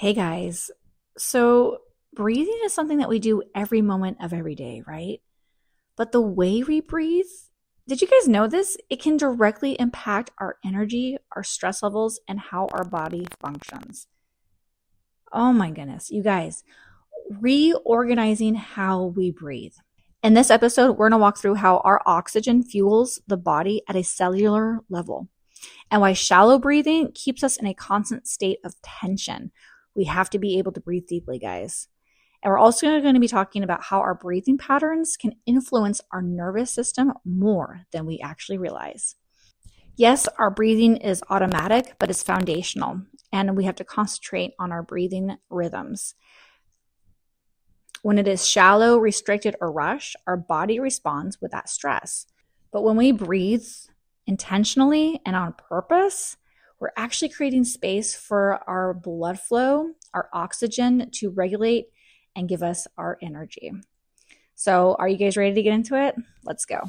Hey guys. So, breathing is something that we do every moment of every day, right? But the way we breathe, did you guys know this? It can directly impact our energy, our stress levels, and how our body functions. Oh my goodness, you guys, reorganizing how we breathe. In this episode, we're going to walk through how our oxygen fuels the body at a cellular level and why shallow breathing keeps us in a constant state of tension. We have to be able to breathe deeply, guys. And we're also going to be talking about how our breathing patterns can influence our nervous system more than we actually realize. Yes, our breathing is automatic, but it's foundational, and we have to concentrate on our breathing rhythms. When it is shallow, restricted, or rushed, our body responds with that stress. But when we breathe intentionally and on purpose, we're actually creating space for our blood flow, our oxygen to regulate and give us our energy. So, are you guys ready to get into it? Let's go.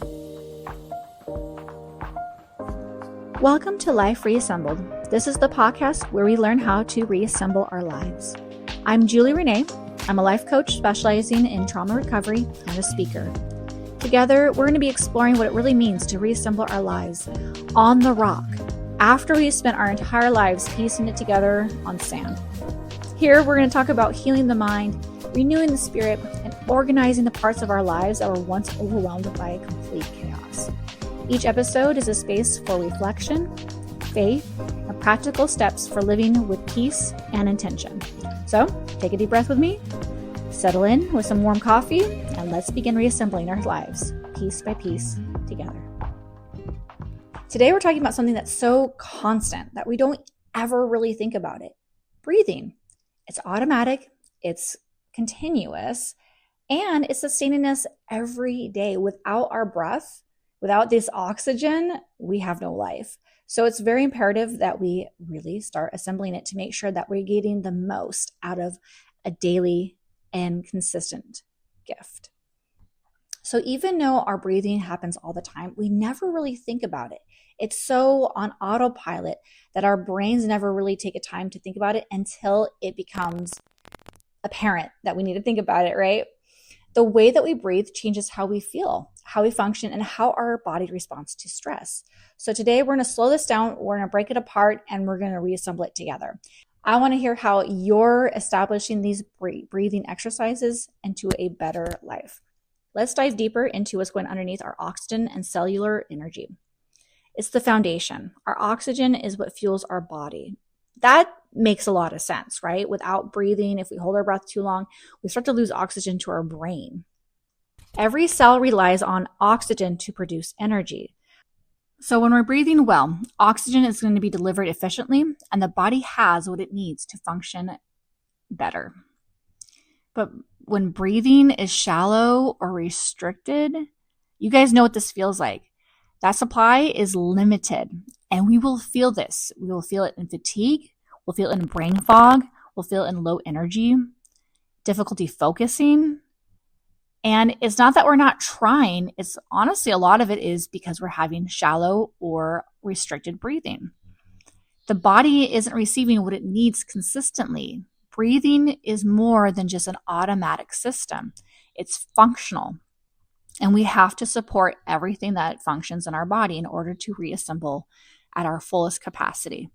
Welcome to Life Reassembled. This is the podcast where we learn how to reassemble our lives. I'm Julie Renee. I'm a life coach specializing in trauma recovery and a speaker. Together, we're going to be exploring what it really means to reassemble our lives on the rock after we've spent our entire lives piecing it together on sand. Here, we're going to talk about healing the mind, renewing the spirit, and organizing the parts of our lives that were once overwhelmed by complete chaos. Each episode is a space for reflection, faith, and practical steps for living with peace and intention. So, take a deep breath with me, settle in with some warm coffee, and let's begin reassembling our lives, piece by piece, together. Today, we're talking about something that's so constant that we don't ever really think about it. Breathing. It's automatic, it's continuous, and it's sustaining us every day. Without our breath, without this oxygen, we have no life. So it's very imperative that we really start assembling it to make sure that we're getting the most out of a daily and consistent gift. So even though our breathing happens all the time, we never really think about it. It's so on autopilot that our brains never really take a time to think about it until it becomes apparent that we need to think about it, right? The way that we breathe changes how we feel, how we function, and how our body responds to stress. So today we're going to slow this down, we're going to break it apart, and we're going to reassemble it together. I want to hear how you're establishing these breathing exercises into a better life. Let's dive deeper into what's going underneath our oxygen and cellular energy. It's the foundation. Our oxygen is what fuels our body. That makes a lot of sense, right? Without breathing, if we hold our breath too long, we start to lose oxygen to our brain. Every cell relies on oxygen to produce energy. So when we're breathing well, oxygen is going to be delivered efficiently, and the body has what it needs to function better. But when breathing is shallow or restricted, you guys know what this feels like. That supply is limited, and we will feel this. We will feel it in fatigue. We'll feel it in brain fog. We'll feel it in low energy, difficulty focusing. And it's not that we're not trying. It's honestly, a lot of it is because we're having shallow or restricted breathing. The body isn't receiving what it needs consistently. Breathing is more than just an automatic system. It's functional. And we have to support everything that functions in our body in order to reassemble at our fullest capacity.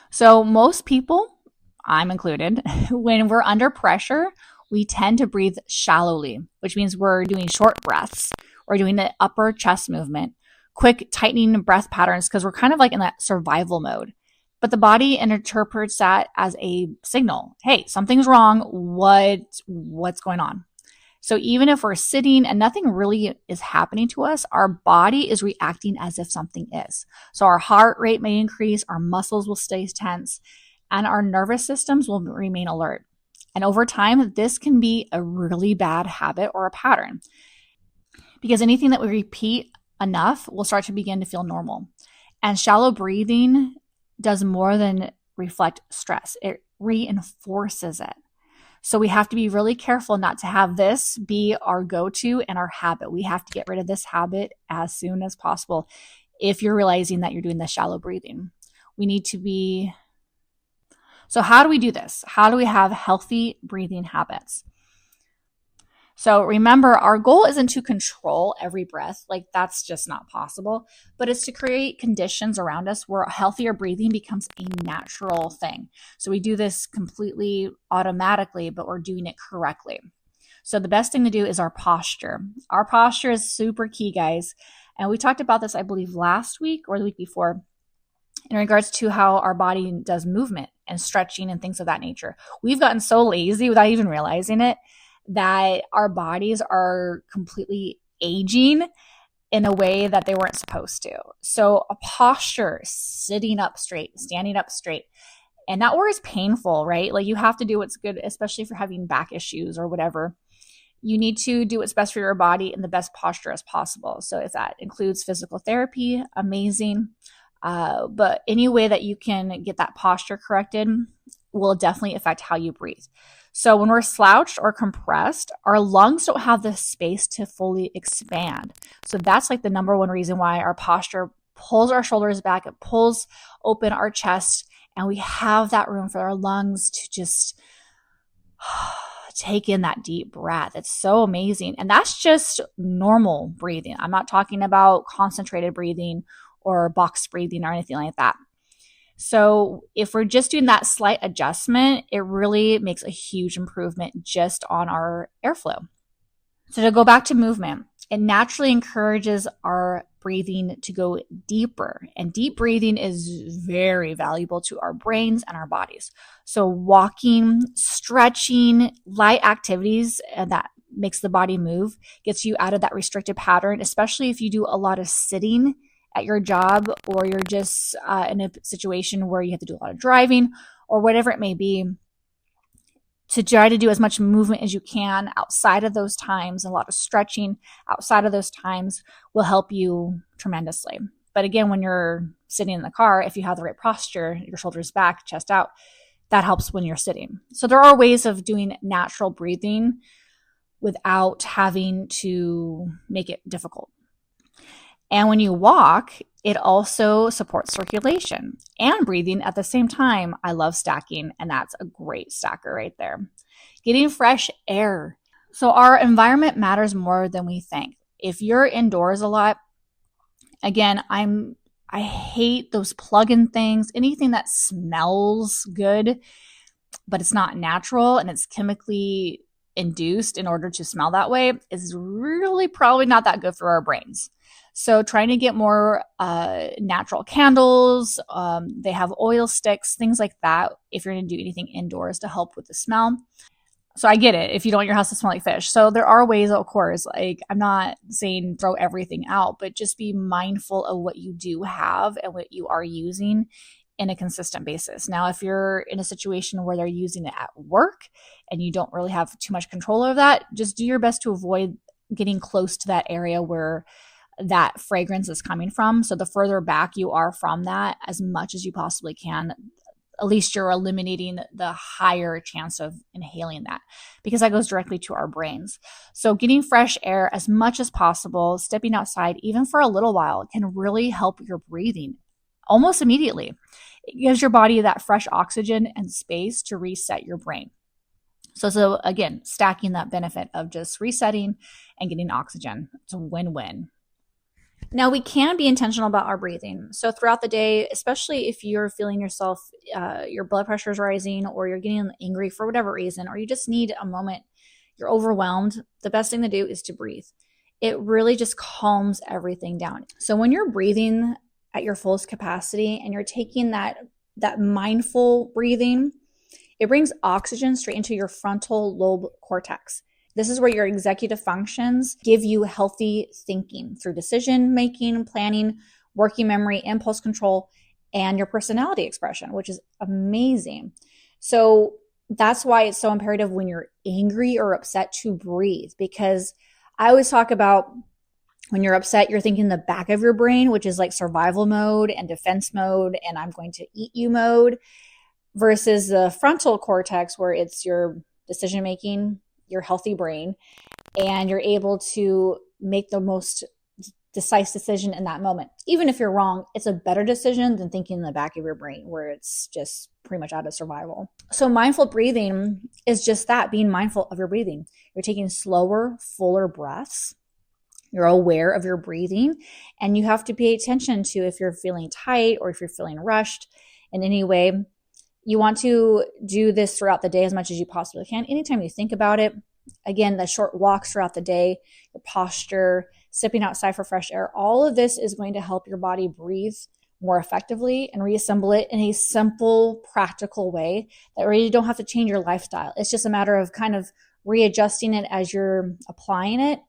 So most people, I'm included, when we're under pressure, we tend to breathe shallowly, which means we're doing short breaths. We're doing the upper chest movement, quick tightening breath patterns because we're kind of like in that survival mode. But the body interprets that as a signal. Hey, something's wrong. What's going on? So even if we're sitting and nothing really is happening to us, our body is reacting as if something is. So our heart rate may increase, our muscles will stay tense, and our nervous systems will remain alert. And over time, this can be a really bad habit or a pattern because anything that we repeat enough will start to begin to feel normal. And shallow breathing does more than reflect stress. It reinforces it. So we have to be really careful not to have this be our go-to and our habit. We have to get rid of this habit as soon as possible if you're realizing that you're doing the shallow breathing. We need to be So how do we do this? How do we have healthy breathing habits? So remember, our goal isn't to control every breath. Like that's just not possible, but it's to create conditions around us where healthier breathing becomes a natural thing. So we do this completely automatically, but we're doing it correctly. So the best thing to do is our posture. Our posture is super key, guys. And we talked about this, I believe, last week or the week before in regards to how our body does movement and stretching and things of that nature. We've gotten so lazy without even realizing it that our bodies are completely aging in a way that they weren't supposed to. So a posture, sitting up straight, standing up straight, and that work is painful, right? Like you have to do what's good, especially if you're having back issues or whatever. You need to do what's best for your body in the best posture as possible. So if that includes physical therapy, amazing. But any way that you can get that posture corrected will definitely affect how you breathe. So when we're slouched or compressed, our lungs don't have the space to fully expand. So that's like the number one reason why our posture pulls our shoulders back, it pulls open our chest, and we have that room for our lungs to just take in that deep breath. It's so amazing. And that's just normal breathing. I'm not talking about concentrated breathing or box breathing or anything like that. So if we're just doing that slight adjustment, it really makes a huge improvement just on our airflow. So to go back to movement, it naturally encourages our breathing to go deeper. And deep breathing is very valuable to our brains and our bodies. So walking, stretching, light activities that makes the body move, gets you out of that restricted pattern, especially if you do a lot of sitting at your job or you're just in a situation where you have to do a lot of driving or whatever it may be. To try to do as much movement as you can outside of those times, a lot of stretching outside of those times will help you tremendously. But again, when you're sitting in the car, if you have the right posture, your shoulders back, chest out, that helps when you're sitting. So there are ways of doing natural breathing without having to make it difficult. And when you walk, it also supports circulation and breathing at the same time. I love stacking, and that's a great stacker right there. Getting fresh air. So our environment matters more than we think. If you're indoors a lot, again, I hate those plug-in things, anything that smells good, but it's not natural and it's chemically induced in order to smell that way is really probably not that good for our brains. So trying to get more natural candles, they have oil sticks, things like that if you're going to do anything indoors to help with the smell. So I get it if you don't want your house to smell like fish. So there are ways, of course, like I'm not saying throw everything out, but just be mindful of what you do have and what you are using in a consistent basis. Now, if you're in a situation where they're using it at work and you don't really have too much control over that, just do your best to avoid getting close to that area where that fragrance is coming from. So the further back you are from that, as much as you possibly can, at least you're eliminating the higher chance of inhaling that because that goes directly to our brains. So getting fresh air as much as possible, stepping outside, even for a little while, can really help your breathing almost immediately. It gives your body that fresh oxygen and space to reset your brain. So again, stacking that benefit of just resetting and getting oxygen. It's a win-win. Now, we can be intentional about our breathing. So throughout the day, especially if you're feeling yourself, your blood pressure is rising or you're getting angry for whatever reason, or you just need a moment, you're overwhelmed, the best thing to do is to breathe. It really just calms everything down. So when you're breathing at your fullest capacity and you're taking that mindful breathing, it brings oxygen straight into your frontal lobe cortex. This is where your executive functions give you healthy thinking through decision making, planning, working memory, impulse control, and your personality expression, which is amazing. So that's why it's so imperative when you're angry or upset to breathe, because I always talk about when you're upset, you're thinking the back of your brain, which is like survival mode and defense mode, and I'm going to eat you mode, versus the frontal cortex where it's your decision making, your healthy brain, and you're able to make the decisive decision in that moment. Even if you're wrong, it's a better decision than thinking in the back of your brain where it's just pretty much out of survival. So mindful breathing is just that, being mindful of your breathing. You're taking slower, fuller breaths. You're aware of your breathing, and you have to pay attention to if you're feeling tight or if you're feeling rushed in any way. You want to do this throughout the day as much as you possibly can. Anytime you think about it, again, the short walks throughout the day, your posture, stepping outside for fresh air, all of this is going to help your body breathe more effectively and reassemble it in a simple, practical way that really don't have to change your lifestyle. It's just a matter of kind of readjusting it as you're applying it,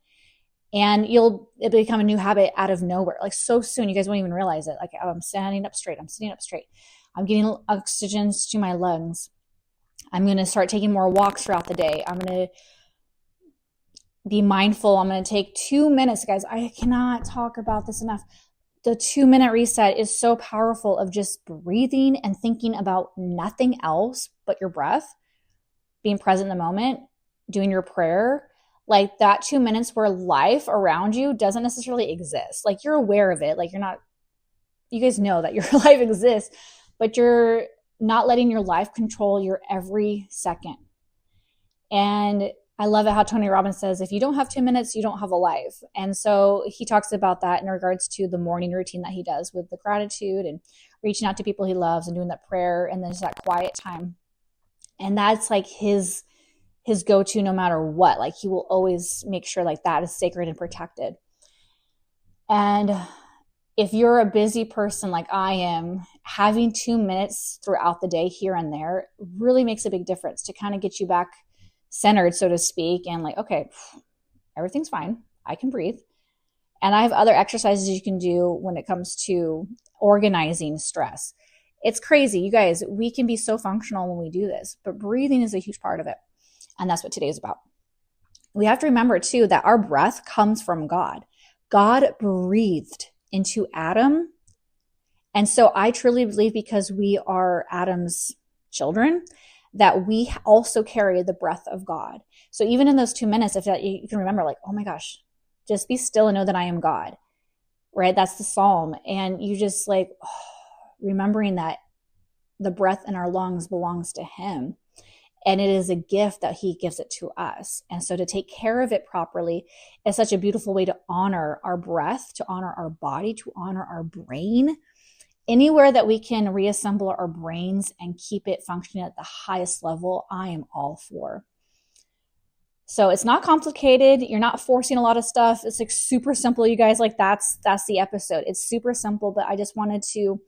and it'll become a new habit out of nowhere. Like so soon, you guys won't even realize it. Like, oh, I'm standing up straight. I'm sitting up straight. I'm getting oxygen to my lungs. I'm going to start taking more walks throughout the day. I'm going to be mindful. I'm going to take 2 minutes, guys. I cannot talk about this enough. The 2-minute reset is so powerful, of just breathing and thinking about nothing else but your breath, being present in the moment, doing your prayer. Like that 2 minutes where life around you doesn't necessarily exist. Like you're aware of it. Like you guys know that your life exists, but you're not letting your life control your every second. And I love it how Tony Robbins says, if you don't have 2 minutes, you don't have a life. And so he talks about that in regards to the morning routine that he does with the gratitude and reaching out to people he loves and doing that prayer, and then just that quiet time. And that's like his go-to no matter what. Like he will always make sure like that is sacred and protected. And if you're a busy person like I am, having 2 minutes throughout the day here and there really makes a big difference to kind of get you back centered, so to speak, and like, okay, everything's fine. I can breathe. And I have other exercises you can do when it comes to organizing stress. It's crazy. You guys, we can be so functional when we do this, but breathing is a huge part of it. And that's what today is about. We have to remember too that our breath comes from God. God breathed into Adam. And so I truly believe, because we are Adam's children, that we also carry the breath of God. So even in those 2 minutes, if that, you can remember like, oh my gosh, just be still and know that I am God, right? That's the Psalm. And you just like, remembering that the breath in our lungs belongs to him. And it is a gift that he gives it to us. And so to take care of it properly is such a beautiful way to honor our breath, to honor our body, to honor our brain. Anywhere that we can reassemble our brains and keep it functioning at the highest level, I am all for. So it's not complicated. You're not forcing a lot of stuff. It's like super simple, you guys. Like that's the episode. It's super simple, but I just wanted to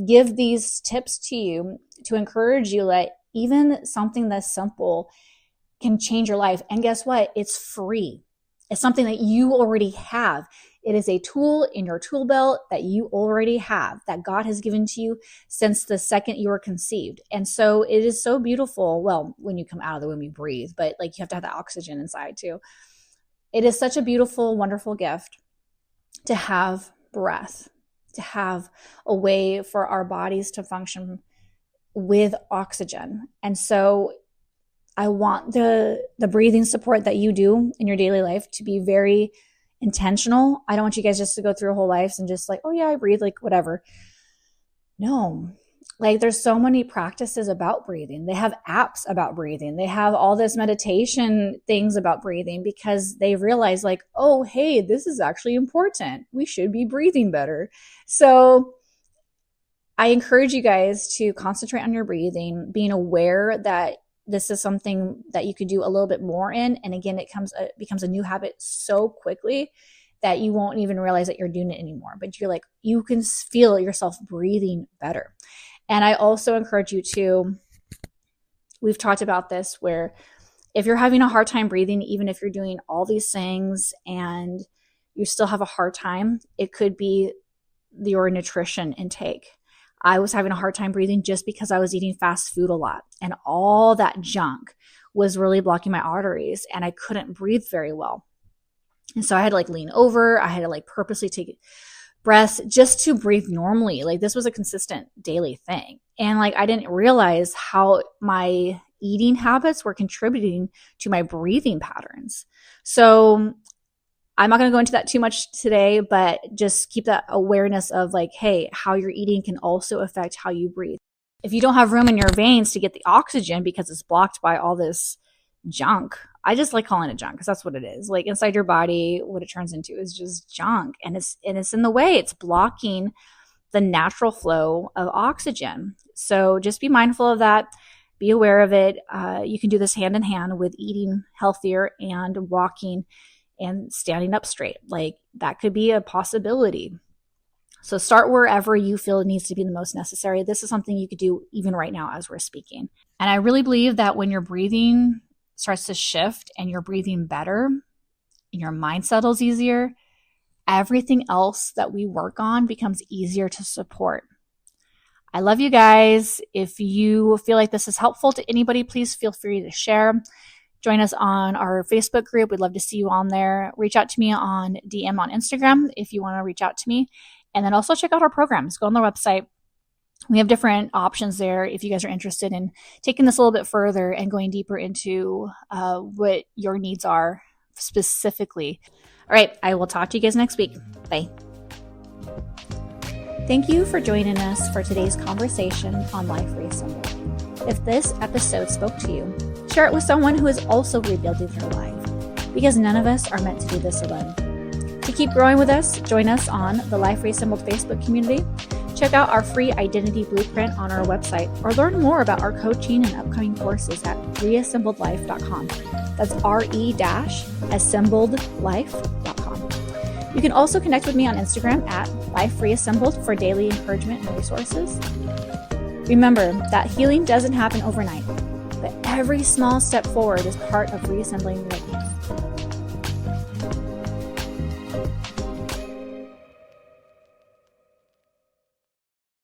give these tips to you to encourage you that even something that's simple can change your life. And guess what? It's free. It's something that you already have. It is a tool in your tool belt that you already have, that God has given to you since the second you were conceived. And so it is so beautiful. Well, when you come out of the womb, you breathe, but like you have to have the oxygen inside too. It is such a beautiful, wonderful gift to have breath, to have a way for our bodies to function with oxygen. And so I want the breathing support that you do in your daily life to be very intentional. I don't want you guys just to go through your whole lives and just like, oh yeah, I breathe, like whatever. No, like there's so many practices about breathing. They have apps about breathing. They have all this meditation things about breathing, because they realize like, oh, hey, this is actually important. We should be breathing better. So I encourage you guys to concentrate on your breathing, being aware that this is something that you could do a little bit more in. And again, it becomes a new habit so quickly that you won't even realize that you're doing it anymore. But you're like, you can feel yourself breathing better. And I also encourage you to, we've talked about this, where if you're having a hard time breathing, even if you're doing all these things and you still have a hard time, it could be your nutrition intake. I was having a hard time breathing just because I was eating fast food a lot, and all that junk was really blocking my arteries, and I couldn't breathe very well. And so I had to like lean over. I had to like purposely take breaths just to breathe normally. Like this was a consistent daily thing. And like I didn't realize how my eating habits were contributing to my breathing patterns. So I'm not going to go into that too much today, but just keep that awareness of like, hey, how you're eating can also affect how you breathe. If you don't have room in your veins to get the oxygen because it's blocked by all this junk, I just like calling it junk because that's what it is. Like inside your body, what it turns into is just junk, and it's in the way. It's blocking the natural flow of oxygen. So just be mindful of that. Be aware of it. You can do this hand in hand with eating healthier and walking and standing up straight. Like that could be a possibility. So start wherever you feel it needs to be the most necessary. This is something you could do even right now as we're speaking. And I really believe that when your breathing starts to shift and you're breathing better and your mind settles easier, everything else that we work on becomes easier to support. I love you guys. If you feel like this is helpful to anybody, please feel free to share. Join us on our Facebook group. We'd love to see you on there. Reach out to me on DM on Instagram if you want to reach out to me. And then also check out our programs. Go on the website. We have different options there if you guys are interested in taking this a little bit further and going deeper into what your needs are specifically. All right, I will talk to you guys next week. Bye. Thank you for joining us for today's conversation on Life Reassembled. If this episode spoke to you, share it with someone who is also rebuilding their life, because none of us are meant to do this alone. To keep growing with us, join us on the Life Reassembled Facebook community. Check out our free identity blueprint on our website, or learn more about our coaching and upcoming courses at reassembledlife.com. That's re-assembledlife.com. You can also connect with me on Instagram at Life Reassembled for daily encouragement and resources. Remember that healing doesn't happen overnight, but every small step forward is part of reassembling your life.